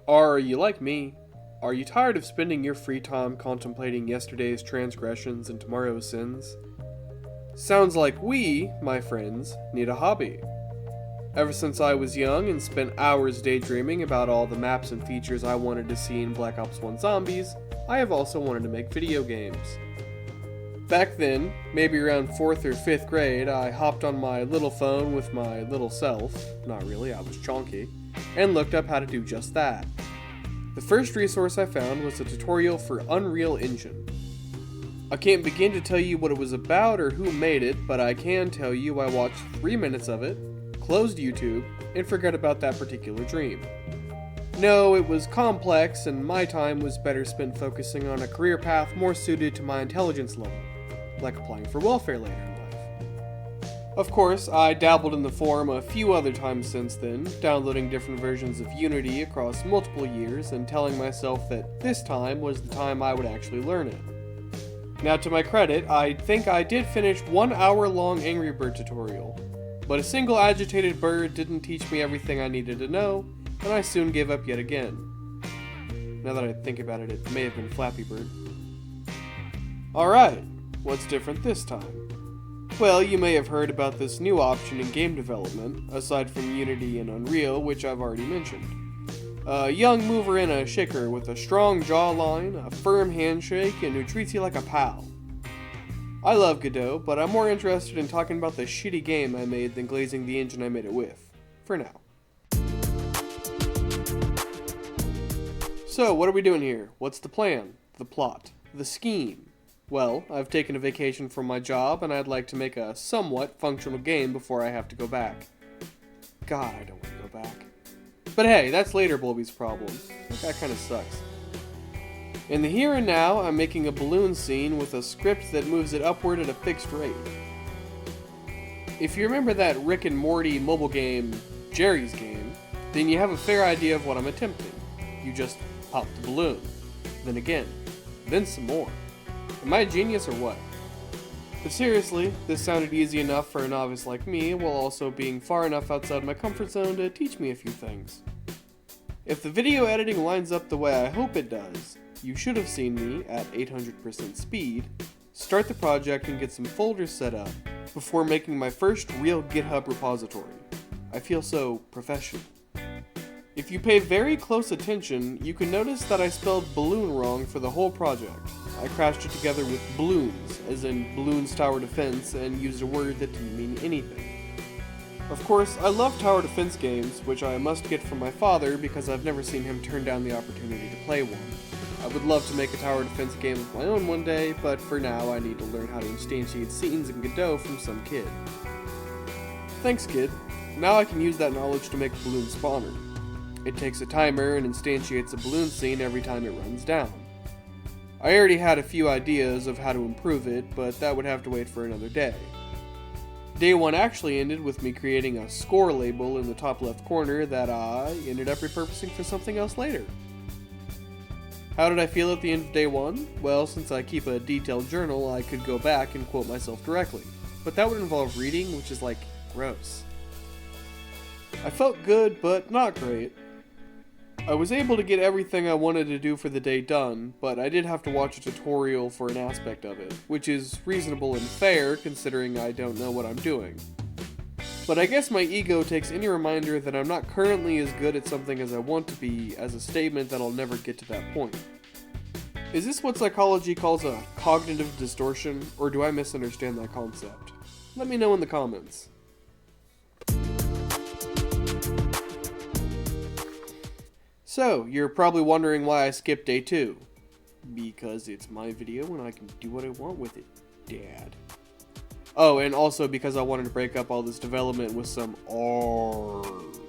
Are you like me? Are you tired of spending your free time contemplating yesterday's transgressions and tomorrow's sins? Sounds like we, my friends, need a hobby. Ever since I was young and spent hours daydreaming about all the maps and features I wanted to see in Black Ops 1 Zombies, I have also wanted to make video games. Back then, maybe around 4th or 5th grade, I hopped on my little phone with my little self, not really, I was chonky, and looked up how to do just that. The first resource I found was a tutorial for Unreal Engine. I can't begin to tell you what it was about or who made it, but I can tell you I watched 3 minutes of it, closed YouTube, and forgot about that particular dream. No, it was complex, and my time was better spent focusing on a career path more suited to my intelligence level, like applying for welfare later in life. Of course, I dabbled in the forum a few other times since then, downloading different versions of Unity across multiple years and telling myself that this time was the time I would actually learn it. Now, to my credit, I think I did finish 1 hour-long Angry Bird tutorial, but a single agitated bird didn't teach me everything I needed to know, and I soon gave up yet again. Now that I think about it, it may have been Flappy Bird. Alright, what's different this time? Well, you may have heard about this new option in game development, aside from Unity and Unreal, which I've already mentioned. A young mover and a shaker with a strong jawline, a firm handshake, and who treats you like a pal. I love Godot, but I'm more interested in talking about the shitty game I made than glazing the engine I made it with. For now. So, what are we doing here? What's the plan? The plot? The scheme? Well, I've taken a vacation from my job, and I'd like to make a somewhat functional game before I have to go back. God, I don't want to go back. But hey, that's later Bulby's problem. That kinda sucks. In the here and now, I'm making a balloon scene with a script that moves it upward at a fixed rate. If you remember that Rick and Morty mobile game, Jerry's Game, then you have a fair idea of what I'm attempting. You just pop the balloon, then again, then some more. Am I a genius or what? But seriously, this sounded easy enough for a novice like me, while also being far enough outside my comfort zone to teach me a few things. If the video editing lines up the way I hope it does, you should have seen me, at 800% speed, start the project and get some folders set up before making my first real GitHub repository. I feel so professional. If you pay very close attention, you can notice that I spelled balloon wrong for the whole project. I crashed it together with balloons, as in balloons tower defense, and used a word that didn't mean anything. Of course, I love tower defense games, which I must get from my father because I've never seen him turn down the opportunity to play one. I would love to make a tower defense game of my own one day, but for now I need to learn how to instantiate scenes in Godot from some kid. Thanks, kid. Now I can use that knowledge to make a balloon spawner. It takes a timer and instantiates a balloon scene every time it runs down. I already had a few ideas of how to improve it, but that would have to wait for another day. Day 1 actually ended with me creating a score label in the top left corner that I ended up repurposing for something else later. How did I feel at the end of day 1? Well, since I keep a detailed journal, I could go back and quote myself directly, but that would involve reading, which is gross. I felt good, but not great. I was able to get everything I wanted to do for the day done, but I did have to watch a tutorial for an aspect of it, which is reasonable and fair considering I don't know what I'm doing. But I guess my ego takes any reminder that I'm not currently as good at something as I want to be as a statement that I'll never get to that point. Is this what psychology calls a cognitive distortion, or do I misunderstand that concept? Let me know in the comments. So, you're probably wondering why I skipped day 2. Because it's my video and I can do what I want with it, Dad. Oh, and also because I wanted to break up all this development with some art.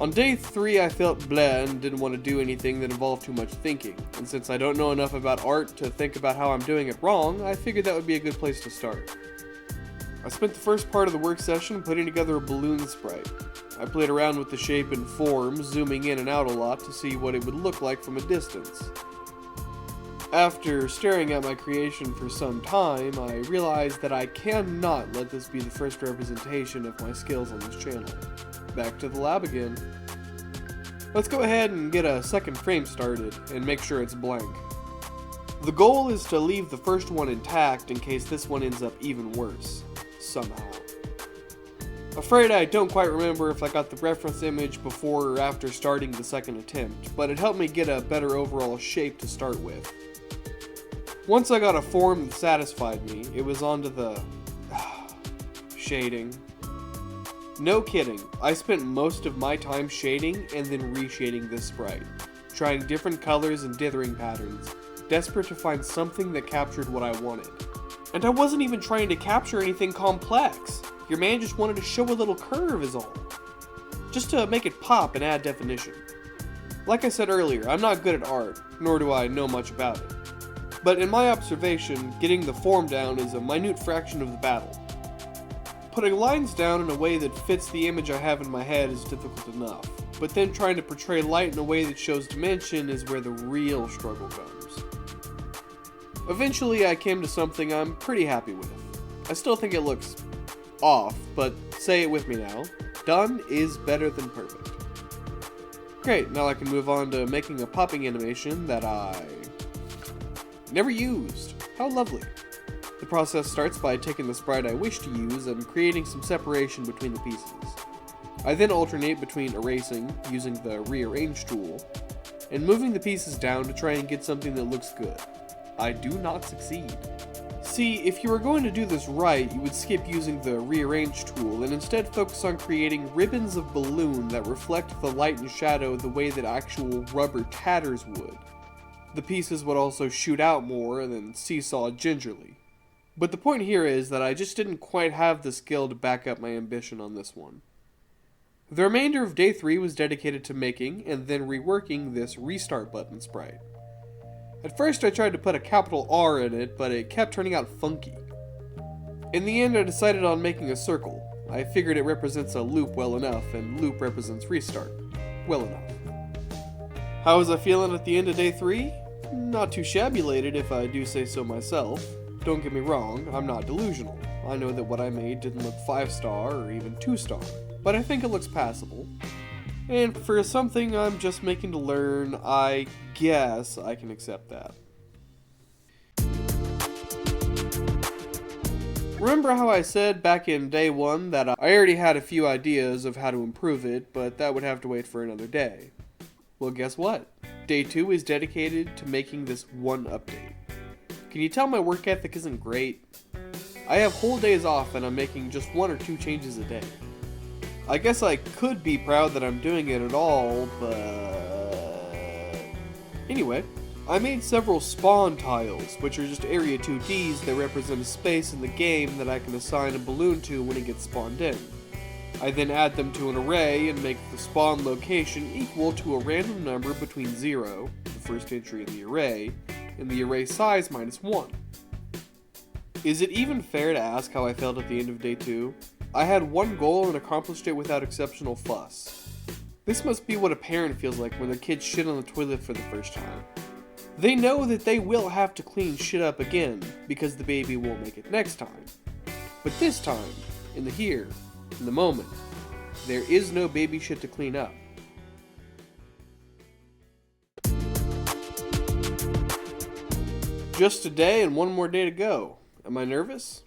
On day 3 I felt bleh and didn't want to do anything that involved too much thinking, and since I don't know enough about art to think about how I'm doing it wrong, I figured that would be a good place to start. I spent the first part of the work session putting together a balloon sprite. I played around with the shape and form, zooming in and out a lot to see what it would look like from a distance. After staring at my creation for some time, I realized that I cannot let this be the first representation of my skills on this channel. Back to the lab again. Let's go ahead and get a second frame started and make sure it's blank. The goal is to leave the first one intact in case this one ends up even worse, somehow. Afraid I don't quite remember if I got the reference image before or after starting the second attempt, but it helped me get a better overall shape to start with. Once I got a form that satisfied me, it was onto the shading. No kidding, I spent most of my time shading and then reshading this sprite, trying different colors and dithering patterns, desperate to find something that captured what I wanted. And I wasn't even trying to capture anything complex. Your man just wanted to show a little curve is all. Just to make it pop and add definition. Like I said earlier, I'm not good at art, nor do I know much about it. But in my observation, getting the form down is a minute fraction of the battle. Putting lines down in a way that fits the image I have in my head is difficult enough, but then trying to portray light in a way that shows dimension is where the real struggle comes. Eventually I came to something I'm pretty happy with. I still think it looks off, but say it with me now. Done is better than perfect. Great, now I can move on to making a popping animation that I never used. How lovely. The process starts by taking the sprite I wish to use and creating some separation between the pieces. I then alternate between erasing, using the rearrange tool, and moving the pieces down to try and get something that looks good. I do not succeed. See, if you were going to do this right, you would skip using the rearrange tool and instead focus on creating ribbons of balloon that reflect the light and shadow the way that actual rubber tatters would. The pieces would also shoot out more and then seesaw gingerly. But the point here is that I just didn't quite have the skill to back up my ambition on this one. The remainder of day 3 was dedicated to making and then reworking this restart button sprite. At first I tried to put a capital R in it, but it kept turning out funky. In the end I decided on making a circle. I figured it represents a loop well enough, and loop represents restart well enough. How was I feeling at the end of day 3? Not too shabby-lated if I do say so myself. Don't get me wrong, I'm not delusional. I know that what I made didn't look 5-star or even 2-star, but I think it looks passable. And for something I'm just making to learn, I guess I can accept that. Remember how I said back in day 1 that I already had a few ideas of how to improve it, but that would have to wait for another day? Well, guess what? Day 2 is dedicated to making this one update. Can you tell my work ethic isn't great? I have whole days off and I'm making just 1 or 2 changes a day. I guess I could be proud that I'm doing it at all, but... Anyway, I made several spawn tiles, which are just area 2Ds that represent a space in the game that I can assign a balloon to when it gets spawned in. I then add them to an array and make the spawn location equal to a random number between 0, the first entry in the array, and the array size minus 1. Is it even fair to ask how I felt at the end of day 2? I had one goal and accomplished it without exceptional fuss. This must be what a parent feels like when their kids shit on the toilet for the first time. They know that they will have to clean shit up again because the baby won't make it next time. But this time, in the here, in the moment, there is no baby shit to clean up. Just a day and one more day to go. Am I nervous?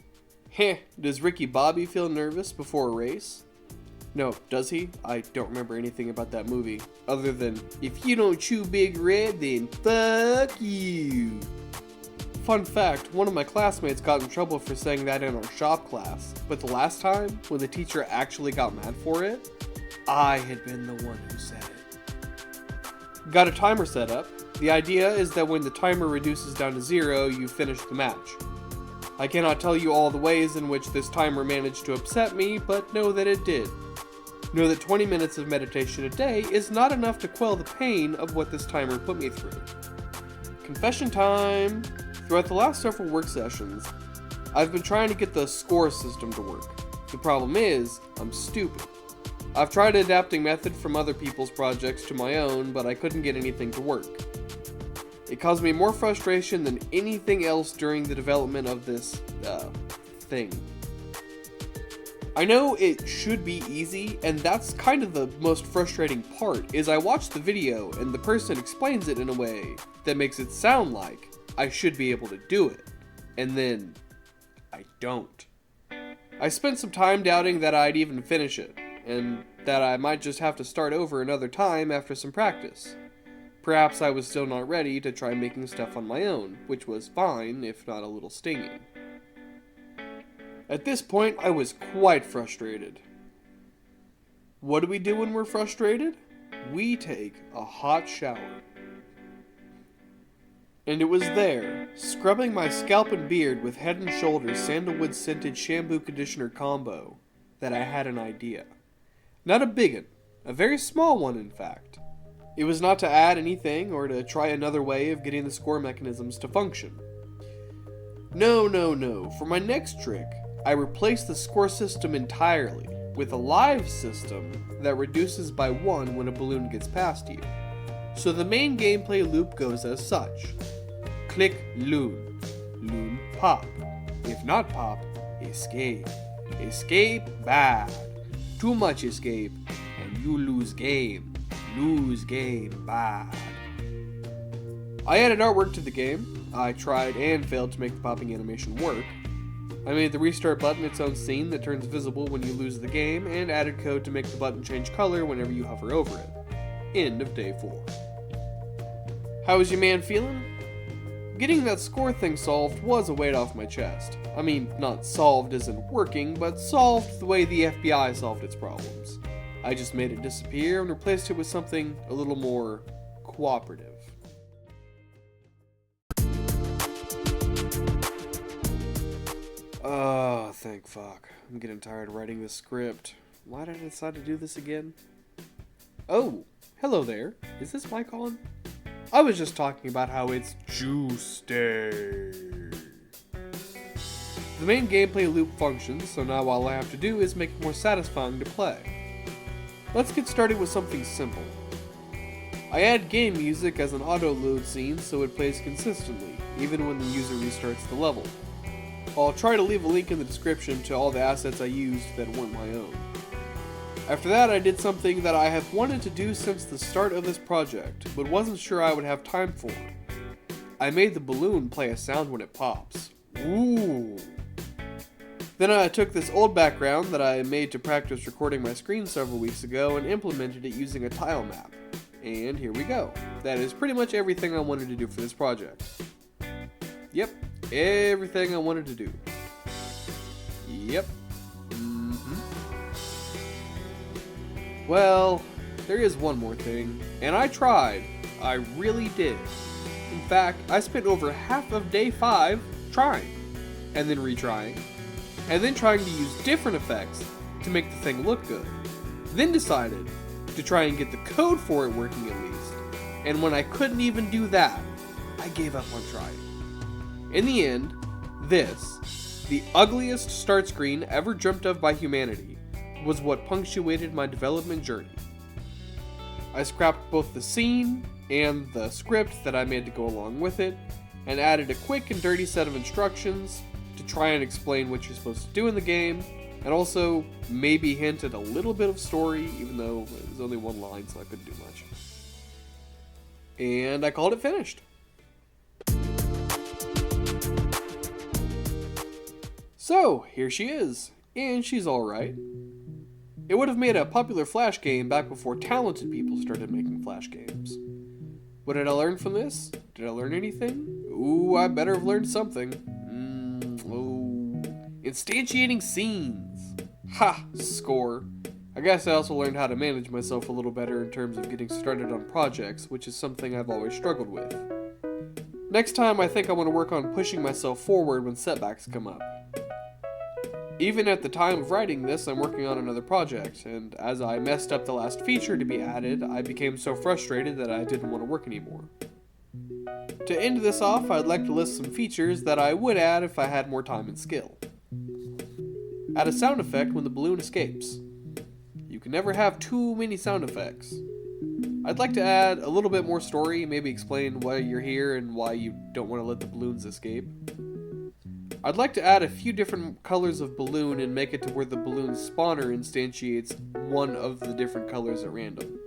Heh, does Ricky Bobby feel nervous before a race? No, does he? I don't remember anything about that movie, other than, if you don't chew Big Red, then fuck you. Fun fact, one of my classmates got in trouble for saying that in our shop class, but the last time, when the teacher actually got mad for it, I had been the one who said it. Got a timer set up. The idea is that when the timer reduces down to 0, you finish the match. I cannot tell you all the ways in which this timer managed to upset me, but know that it did. Know that 20 minutes of meditation a day is not enough to quell the pain of what this timer put me through. Confession time! Throughout the last several work sessions, I've been trying to get the score system to work. The problem is, I'm stupid. I've tried adapting method from other people's projects to my own, but I couldn't get anything to work. It caused me more frustration than anything else during the development of this, thing. I know it should be easy, and that's kind of the most frustrating part, is I watch the video and the person explains it in a way that makes it sound like I should be able to do it, and then I don't. I spent some time doubting that I'd even finish it, and that I might just have to start over another time after some practice. Perhaps I was still not ready to try making stuff on my own, which was fine, if not a little stinging. At this point, I was quite frustrated. What do we do when we're frustrated? We take a hot shower. And it was there, scrubbing my scalp and beard with Head & Shoulders sandalwood scented shampoo conditioner combo, that I had an idea. Not a big one, a very small one in fact. It was not to add anything or to try another way of getting the score mechanisms to function. No. For my next trick, I replaced the score system entirely with a live system that reduces by 1 when a balloon gets past you. So the main gameplay loop goes as such. Click loon. Loon pop. If not pop, escape. Escape bad. Too much escape and you lose game. Lose game bad. I added artwork to the game. I tried and failed to make the popping animation work. I made the restart button its own scene that turns visible when you lose the game, and added code to make the button change color whenever you hover over it. End of day 4. How is your man feeling? Getting that score thing solved was a weight off my chest. I mean, not solved as in working, but solved the way the FBI solved its problems. I just made it disappear and replaced it with something a little more cooperative. Oh, thank fuck. I'm getting tired of writing this script. Why did I decide to do this again? Oh, hello there. Is this mic on? I was just talking about how it's juice day. The main gameplay loop functions, so now all I have to do is make it more satisfying to play. Let's get started with something simple. I add game music as an auto-load scene so it plays consistently, even when the user restarts the level. I'll try to leave a link in the description to all the assets I used that weren't my own. After that, I did something that I have wanted to do since the start of this project, but wasn't sure I would have time for. I made the balloon play a sound when it pops. Ooh. Then I took this old background that I made to practice recording my screen several weeks ago and implemented it using a tile map. And here we go. That is pretty much everything I wanted to do for this project. Yep. Everything I wanted to do. Yep. Well, there is one more thing, and I tried. I really did. In fact, I spent over half of day 5 trying, and then retrying, and then trying to use different effects to make the thing look good. Then decided to try and get the code for it working at least, and when I couldn't even do that, I gave up on trying. In the end, this, the ugliest start screen ever dreamt of by humanity, was what punctuated my development journey. I scrapped both the scene and the script that I made to go along with it, and added a quick and dirty set of instructions to try and explain what you're supposed to do in the game, and also maybe hint at a little bit of story, even though it was only one line, so I couldn't do much. And I called it finished. So, here she is, and she's alright. It would have made a popular Flash game back before talented people started making Flash games. What did I learn from this? Did I learn anything? Ooh, I better have learned something. Instantiating scenes. Ha! Score. I guess I also learned how to manage myself a little better in terms of getting started on projects, which is something I've always struggled with. Next time, I think I want to work on pushing myself forward when setbacks come up. Even at the time of writing this, I'm working on another project, and as I messed up the last feature to be added, I became so frustrated that I didn't want to work anymore. To end this off, I'd like to list some features that I would add if I had more time and skill. Add a sound effect when the balloon escapes. You can never have too many sound effects. I'd like to add a little bit more story, maybe explain why you're here and why you don't want to let the balloons escape. I'd like to add a few different colors of balloon and make it to where the balloon spawner instantiates one of the different colors at random.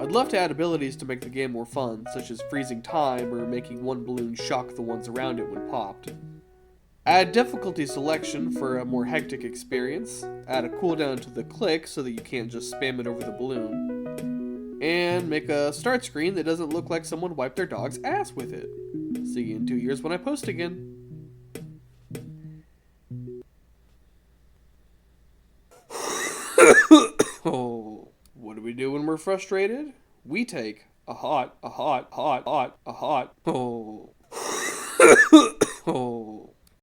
I'd love to add abilities to make the game more fun, such as freezing time or making one balloon shock the ones around it when popped. Add difficulty selection for a more hectic experience. Add a cooldown to the click so that you can't just spam it over the balloon. And make a start screen that doesn't look like someone wiped their dog's ass with it. See you in 2 years when I post again. Oh, what do we do when we're frustrated? We take a hot. Oh. Oh.